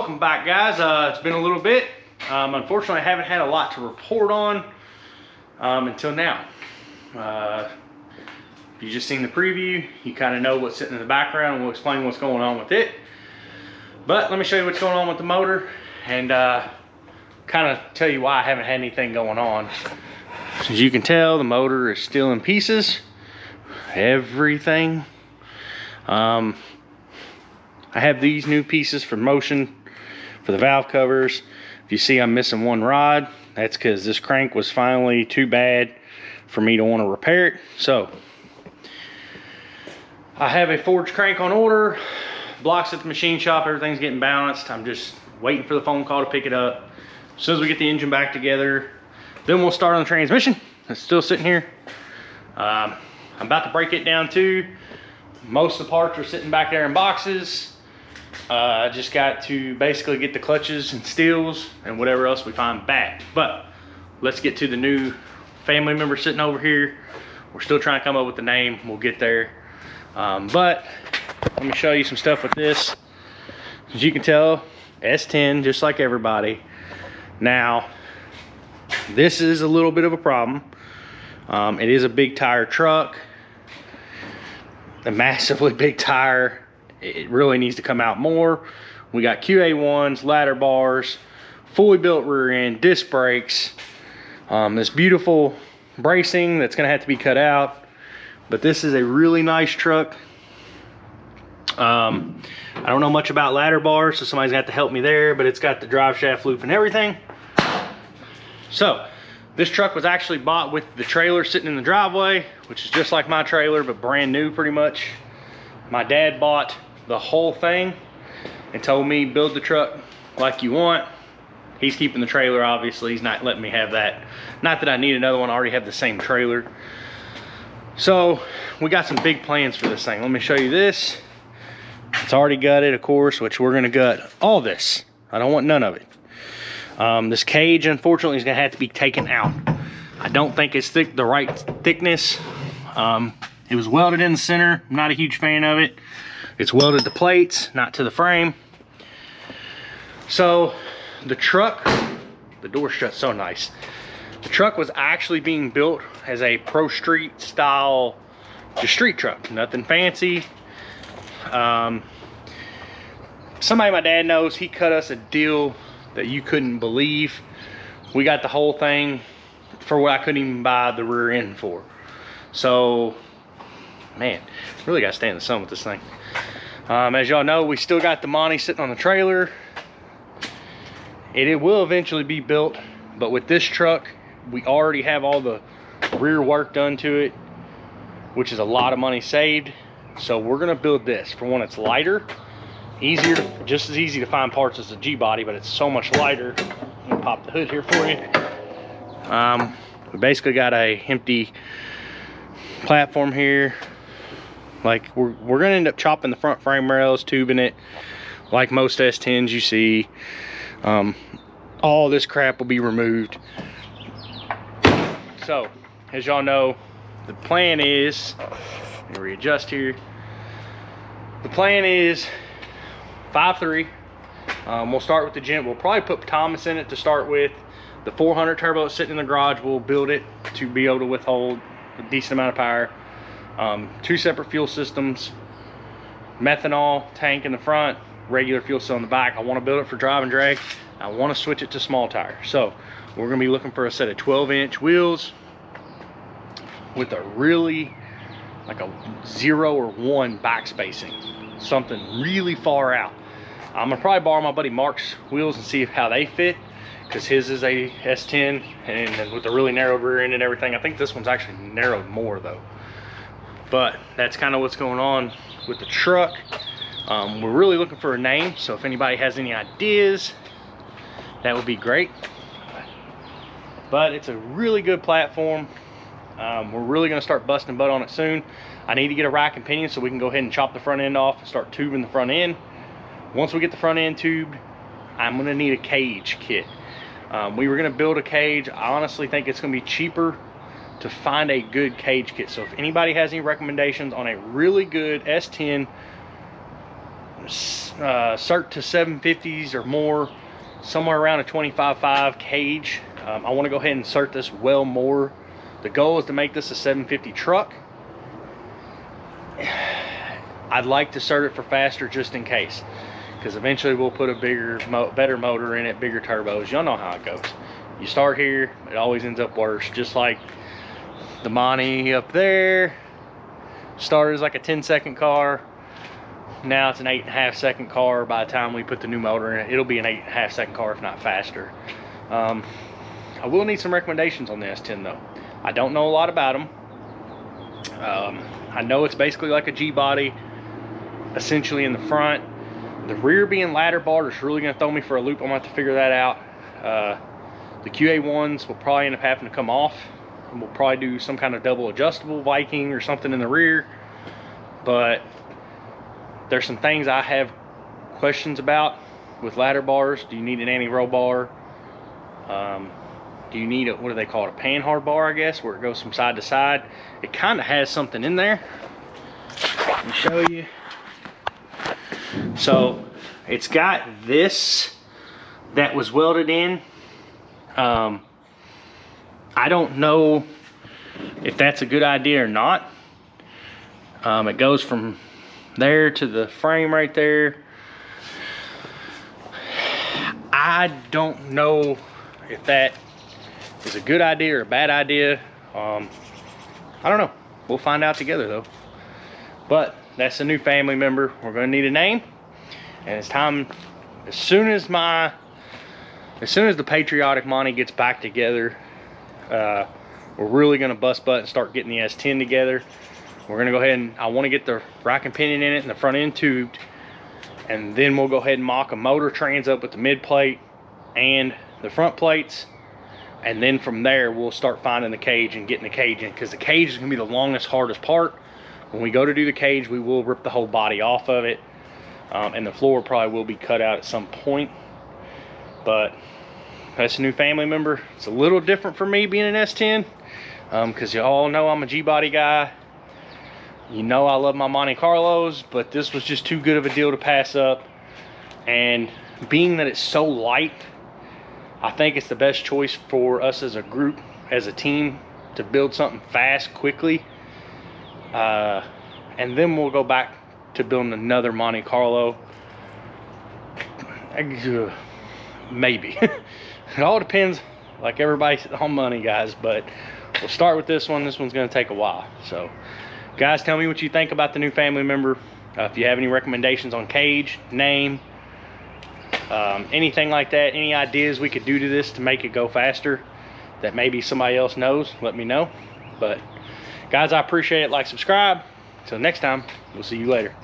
Welcome back, guys. It's been a little bit. Unfortunately, I haven't had a lot to report on until now. If you just seen the preview, you kind of know what's sitting in the background, and we'll explain what's going on with it. But let me show you what's going on with the motor and kind of tell you why I haven't had anything going on. As you can tell, the motor is still in pieces. Everything. I have these new pieces for motion for the valve covers. If you see I'm missing one rod, that's because this crank was finally too bad for me to want to repair it. So I have a forged crank on order, blocks at the machine shop, everything's getting balanced. I'm just waiting for the phone call to pick it up. As soon as we get the engine back together, then we'll start on the transmission. It's still sitting here. I'm about to break it down too. Most of the parts are sitting back there in boxes. I just got to basically get the clutches and steels and whatever else we find back. But let's get to the new family member sitting over here. We're still trying to come up with the name. We'll get there. But let me show you some stuff with this. As you can tell, S10, just like everybody. Now, this is a little bit of a problem. It is a big tire truck. A massively big tire. It really needs to come out more. We got QA1s, ladder bars, fully built rear end, disc brakes, this beautiful bracing that's gonna have to be cut out. But this is a really nice truck. I don't know much about ladder bars, so somebody's got to help me there, but it's got the drive shaft loop and everything. So this truck was actually bought with the trailer sitting in the driveway, which is just like my trailer, but brand new pretty much. My dad bought the whole thing and told me build the truck like you want. He's keeping the trailer, obviously. He's not letting me have that. Not that I need another one, I already have the same trailer. So we got some big plans for this thing. Let me show you this. It's already gutted, of course, which we're gonna gut all this. I don't want none of it. This cage, unfortunately, is gonna have to be taken out. I don't think it's the right thickness. It was welded in the center. I'm not a huge fan of it. It's welded to plates, not to the frame. So the truck, the door shuts so nice. The truck was actually being built as a pro street style, just street truck, nothing fancy. Somebody my dad knows, he cut us a deal that you couldn't believe. We got the whole thing for what I couldn't even buy the rear end for. So, man, really got to stay in the sun with this thing. As y'all know, we still got the Monte sitting on the trailer. It will eventually be built, but with this truck, we already have all the rear work done to it, which is a lot of money saved. So we're gonna build this. For one, it's lighter, easier, just as easy to find parts as the G-body, but it's so much lighter. I'm gonna pop the hood here for you. We basically got a empty platform here. Like we're gonna end up chopping the front frame rails, tubing it, like most S10s you see. All this crap will be removed. So, as y'all know, the plan is, let me readjust here. The plan is 5.3. We'll start with the gen. We'll probably put Thomas in it to start with. The 400 turbo sitting in the garage, we'll build it to be able to withhold a decent amount of power. 2 separate fuel systems, methanol tank in the front, regular fuel cell in the back. I want to build it for drive and drag. I want to switch it to small tire. So we're going to be looking for a set of 12-inch wheels with a really, like a 0 or 1 back spacing, something really far out. I'm going to probably borrow my buddy Mark's wheels and see how they fit, because his is a S10 and with a really narrowed rear end and everything. I think this one's actually narrowed more though. But that's kind of what's going on with the truck. We're really looking for a name, so if anybody has any ideas, that would be great. But it's a really good platform. We're really going to start busting butt on it soon. I need to get a rack and pinion so we can go ahead and chop the front end off and start tubing the front end. Once we get the front end tubed, I'm going to need a cage kit. We were going to build a cage. I honestly think it's going to be cheaper to find a good cage kit. So if anybody has any recommendations on a really good S10 cert to 750s or more, somewhere around a 25.5 cage. I want to go ahead and cert this well more. The goal is to make this a 750 truck. I'd like to cert it for faster just in case, because eventually we'll put a bigger, better motor in it, bigger turbos. Y'all know how it goes. You start here, it always ends up worse. Just like the Monte up there, started as like a 10-second car. Now it's an 8.5-second car. By the time we put the new motor in it, it'll be an 8.5-second car, if not faster. I will need some recommendations on the S10 though. I don't know a lot about them. I know it's basically like a G-body, essentially in the front. The rear being ladder barred is really gonna throw me for a loop. I'm gonna have to figure that out. The QA1s will probably end up having to come off, and we'll probably do some kind of double adjustable Viking or something in the rear. But there's some things I have questions about with ladder bars. Do you need an anti-roll bar? Do you need a, what do they call it, a panhard bar, I guess, where it goes from side to side? It kind of has something in there. Let me show you. So it's got this that was welded in. I don't know if that's a good idea or not. It goes from there to the frame right there. I don't know if that is a good idea or a bad idea. I don't know. We'll find out together though. But that's a new family member. We're gonna need a name, and it's time. As soon as the patriotic Monte gets back together, we're really gonna bust butt and start getting the S10 together. We're gonna go ahead and I want to get the rack and pinion in it and the front end tubed, and then we'll go ahead and mock a motor trans up with the mid plate and the front plates. And then from there, we'll start finding the cage and getting the cage in, because the cage is gonna be the longest, hardest part. When we go to do the cage, we will rip the whole body off of it. And the floor probably will be cut out at some point. But that's a new family member. It's a little different for me being an S10, because you all know I'm a G-body guy. You know I love my Monte Carlos, but this was just too good of a deal to pass up. And being that it's so light, I think it's the best choice for us as a group, as a team, to build something fast, quickly. And then we'll go back to building another Monte Carlo. Maybe. It all depends, like everybody, on money, guys. But we'll start with this one. This one's going to take a while. So, guys, tell me what you think about the new family member. If you have any recommendations on cage, name, anything like that, any ideas we could do to this to make it go faster that maybe somebody else knows, let me know. But guys, I appreciate it. Like, subscribe. Till next time, we'll see you later.